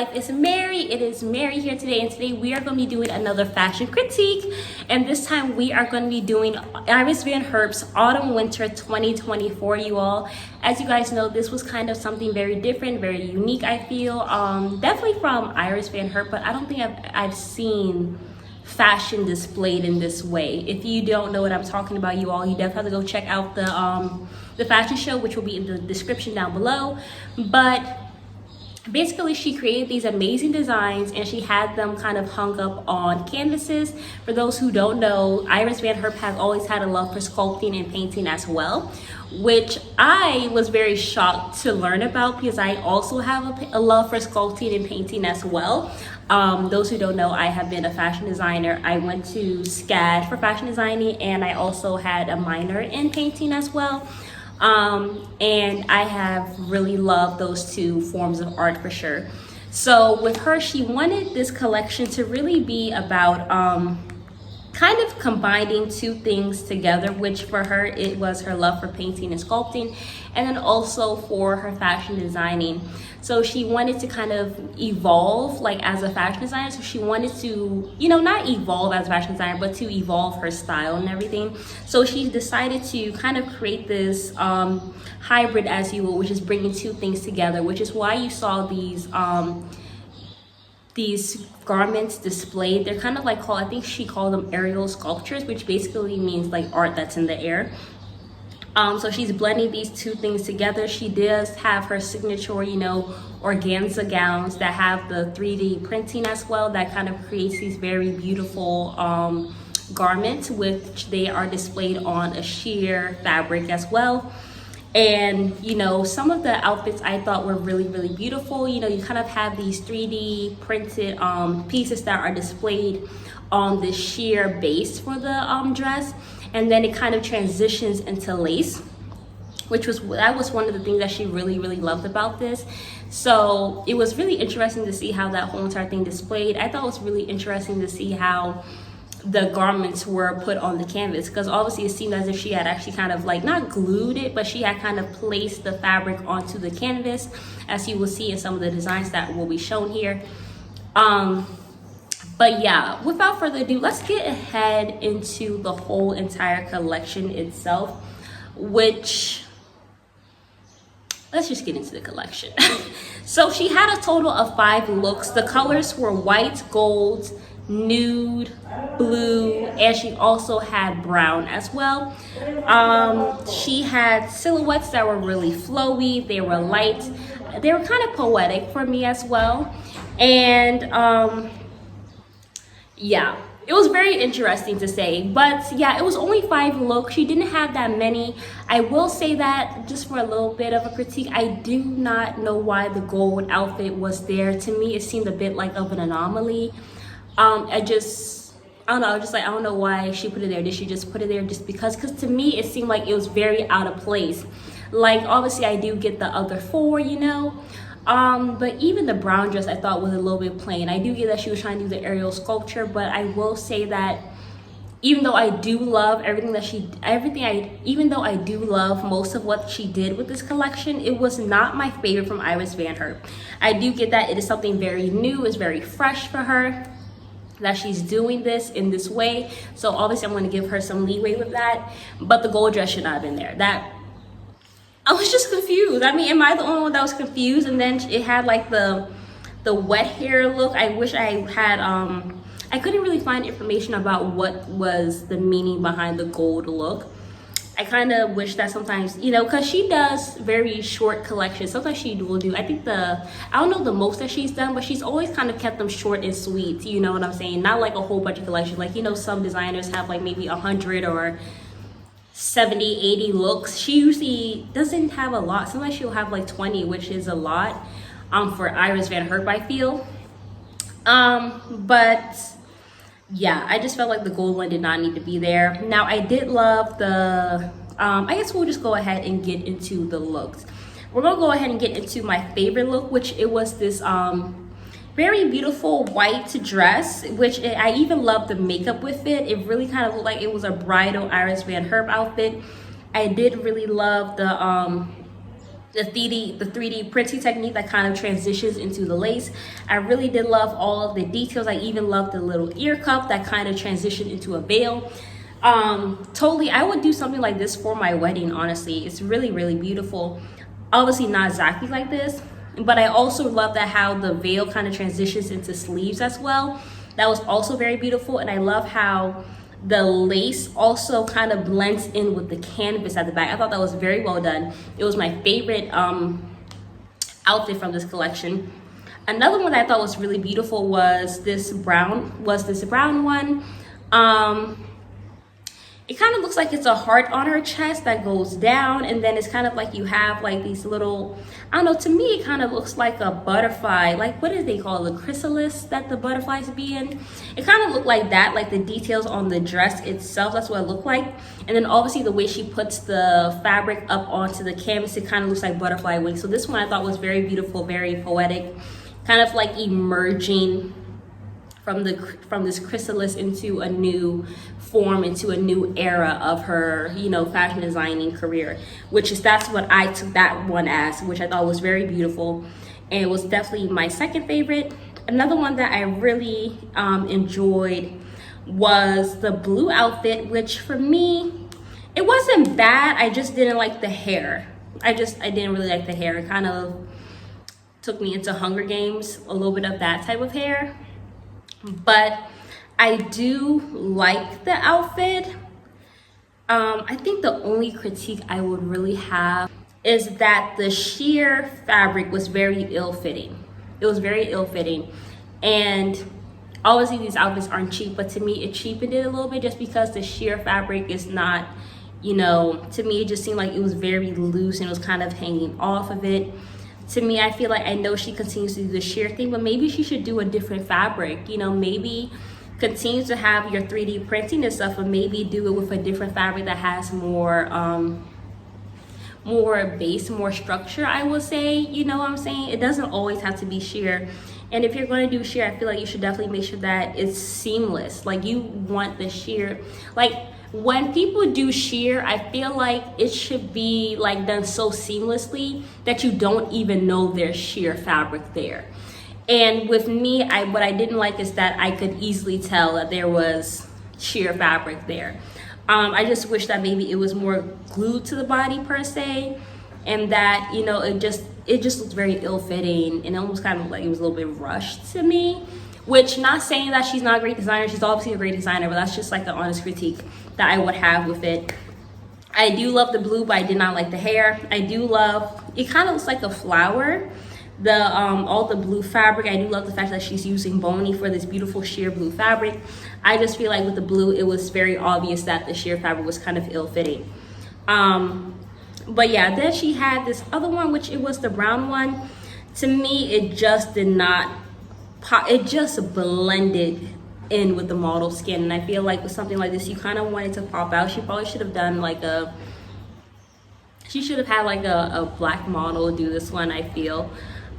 Life is Mary. It is Mary here today, and today we are going to be doing another fashion critique, and this time we are going to be doing Iris Van Herpe's Autumn Winter 2024, you all. As you guys know, this was kind of something very different, very unique, I feel. Definitely from Iris Van Herpe, but I don't think I've seen fashion displayed in this way. If you don't know what I'm talking about, you all, you definitely have to go check out the fashion show, which will be in the description down below. But basically, she created these amazing designs and she had them kind of hung up on canvases. For those who don't know, Iris Van Herpe has always had a love for sculpting and painting as well, which I was very shocked to learn about because I also have a love for sculpting and painting as well. Those who don't know, I have been a fashion designer. I went to SCAD for fashion designing, and I also had a minor in painting as well. And I have really loved those two forms of art for sure. So with her, she wanted this collection to really be about kind of combining two things together, which for her, it was her love for painting and sculpting, and then also for her fashion designing. So she wanted to kind of evolve like as a fashion designer. So she wanted to, you know, not evolve as a fashion designer, but to evolve her style and everything. So she decided to kind of create this hybrid, as you will, which is bringing two things together, which is why you saw these garments displayed. They're kind of like I think she called them aerial sculptures, which basically means like art that's in the air. So she's blending these two things together. She does have her signature, you know, organza gowns that have the 3D printing as well. That kind of creates these very beautiful garments, which they are displayed on a sheer fabric as well. And, you know, some of the outfits I thought were really, really beautiful. You know, you kind of have these 3D printed pieces that are displayed on the sheer base for the dress. And then it kind of transitions into lace, that was one of the things that she really, really loved about this. So it was really interesting to see how that whole entire thing displayed. I thought it was really interesting to see how the garments were put on the canvas, because obviously it seemed as if she had actually kind of like not glued it, but she had kind of placed the fabric onto the canvas, as you will see in some of the designs that will be shown here. But yeah, without further ado, let's get ahead into the whole entire collection itself, which, let's just get into the collection. So she had a total of 5 looks. The colors were white, gold, nude, blue, and she also had brown as well. She had silhouettes that were really flowy. They were light. They were kind of poetic for me as well. And yeah, it was very interesting to say. But yeah, it was only 5 looks. She didn't have that many. I will say that, just for a little bit of a critique, I do not know why the gold outfit was there. To me, it seemed a bit like of an anomaly. I don't know, I don't know why she put it there. Did she just put it there just because? Because to me, it seemed like it was very out of place. Like, obviously, I do get the other 4, you know. But even the brown dress I thought was a little bit plain. I do get that she was trying to do the aerial sculpture, but I will say that even though I do love even though I do love most of what she did with this collection, it was not my favorite from Iris Van Herpe. I do get that it is something very new, it's very fresh for her, that she's doing this in this way. So obviously I'm going to give her some leeway with that, but the gold dress should not have been there. I was just confused. I mean, am I the only one that was confused? And then it had like the wet hair look. I wish I had I couldn't really find information about what was the meaning behind the gold look. I kind of wish that sometimes, you know, because she does very short collections. Sometimes she will do, I think I don't know the most that she's done, but she's always kind of kept them short and sweet. You know what I'm saying? Not like a whole bunch of collections. Like, you know, some designers have like maybe 100 or 70, 80 looks. She usually doesn't have a lot. Sometimes she'll have like 20, which is a lot for Iris Van Herpe, I feel. But yeah, I just felt like the gold one did not need to be there. Now, I did love the, I guess we'll just go ahead and get into the looks. We're gonna go ahead and get into my favorite look, which it was this very beautiful white dress, which I even loved the makeup with it. It really kind of looked like it was a bridal Iris Van Herpe outfit. I did really love the the 3D printing technique that kind of transitions into the lace. I really did love all of the details. I even loved the little ear cuff that kind of transitioned into a veil. Totally, I would do something like this for my wedding, honestly. It's really, really beautiful. Obviously not exactly like this, but I also love that how the veil kind of transitions into sleeves as well. That was also very beautiful. And I love how the lace also kind of blends in with the canvas at the back. I thought that was very well done. It was my favorite outfit from this collection. Another one that I thought was really beautiful was this brown one. It kind of looks like it's a heart on her chest that goes down, and then it's kind of like you have like these little, I don't know, to me it kind of looks like a butterfly, like what do they call it, the chrysalis that the butterflies be in. It kind of looked like that, like the details on the dress itself, that's what it looked like. And then obviously the way she puts the fabric up onto the canvas, it kind of looks like butterfly wings. So this one I thought was very beautiful, very poetic, kind of like emerging from this chrysalis into a new form, into a new era of her, you know, fashion designing career, that's what I took that one as, which I thought was very beautiful, and it was definitely my second favorite. Another one that I really enjoyed was the blue outfit, which for me, it wasn't bad. I just didn't like the hair. I didn't really like the hair. It kind of took me into Hunger Games, a little bit of that type of hair. But I do like the outfit. I think the only critique I would really have is that the sheer fabric was very ill-fitting. It was very ill-fitting. And obviously these outfits aren't cheap, but to me it cheapened it a little bit just because the sheer fabric is not, you know, to me it just seemed like it was very loose and it was kind of hanging off of it. To me, I feel like, I know she continues to do the sheer thing, but maybe she should do a different fabric. You know, maybe continue to have your 3D printing and stuff, but maybe do it with a different fabric that has more base, more structure, I would say. You know what I'm saying? It doesn't always have to be sheer. And if you're going to do sheer, I feel like you should definitely make sure that it's seamless. Like, you want the sheer, like, when people do sheer, I feel like it should be like done so seamlessly that you don't even know there's sheer fabric there. And with me, what I didn't like is that I could easily tell that there was sheer fabric there. I just wish that maybe it was more glued to the body per se, and that, you know, it just looks very ill-fitting, and it almost kind of like it was a little bit rushed to me. Which, not saying that she's not a great designer, she's obviously a great designer, but that's just like an honest critique that I would have with it. I do love the blue, but I did not like the hair. I do love, it kind of looks like a flower, all the blue fabric. I do love the fact that she's using bony for this beautiful sheer blue fabric. I just feel like with the blue, it was very obvious that the sheer fabric was kind of ill-fitting. But yeah, then she had this other one, which it was the brown one. To me, it just did not pop, it just blended in with the model skin. And I feel like with something like this, you kind of want it to pop out. She probably should have done like she should have had like a black model do this one, I feel.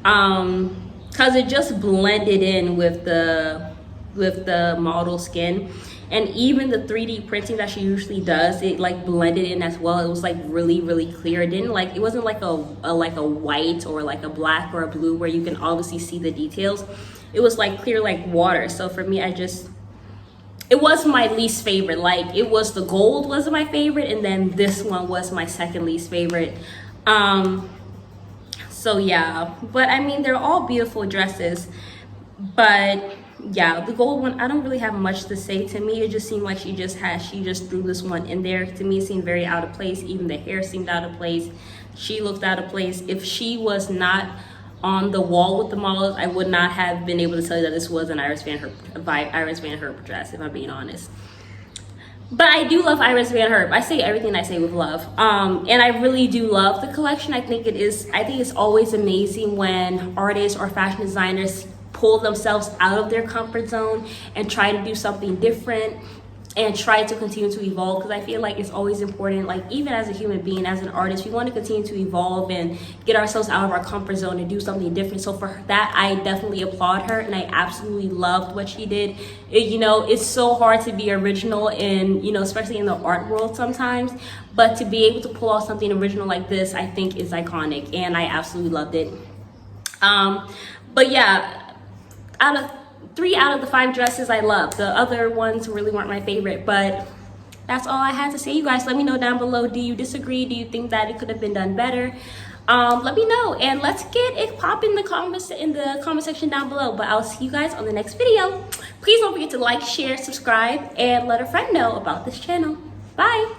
Because it just blended in with the model skin. And even the 3D printing that she usually does, it like blended in as well. It was like really, really clear. It wasn't like a white or like a black or a blue where you can obviously see the details. It was like clear like water. So for me, it was my least favorite. Like, it was the gold was my favorite, and then this one was my second least favorite. So yeah, but I mean, they're all beautiful dresses, but yeah, the gold one, I don't really have much to say. To me, it just seemed like she just threw this one in there. To me, it seemed very out of place. Even the hair seemed out of place. She looked out of place. If she was not on the wall with the models, I would not have been able to tell you that this was an Iris Van Herpe dress, if I'm being honest. But I do love Iris Van Herpe. I say everything I say with love. And I really do love the collection. I think it's always amazing when artists or fashion designers pull themselves out of their comfort zone and try to do something different. and try to continue to evolve, because I feel like it's always important, like even as a human being, as an artist, we want to continue to evolve and get ourselves out of our comfort zone and do something different. So for that, I definitely applaud her, and I absolutely loved what she did. You know, it's so hard to be original in, you know, especially in the art world sometimes, but to be able to pull off something original like this, I think is iconic, and I absolutely loved it. But yeah, out of 3 out of the 5 dresses I love. The other ones really weren't my favorite, but that's all I had to say. You guys, let me know down below. Do you disagree? Do you think that it could have been done better? Let me know, and let's get it popping in the comment section down below. But I'll see you guys on the next video. Please don't forget to like, share, subscribe, and let a friend know about this channel. Bye.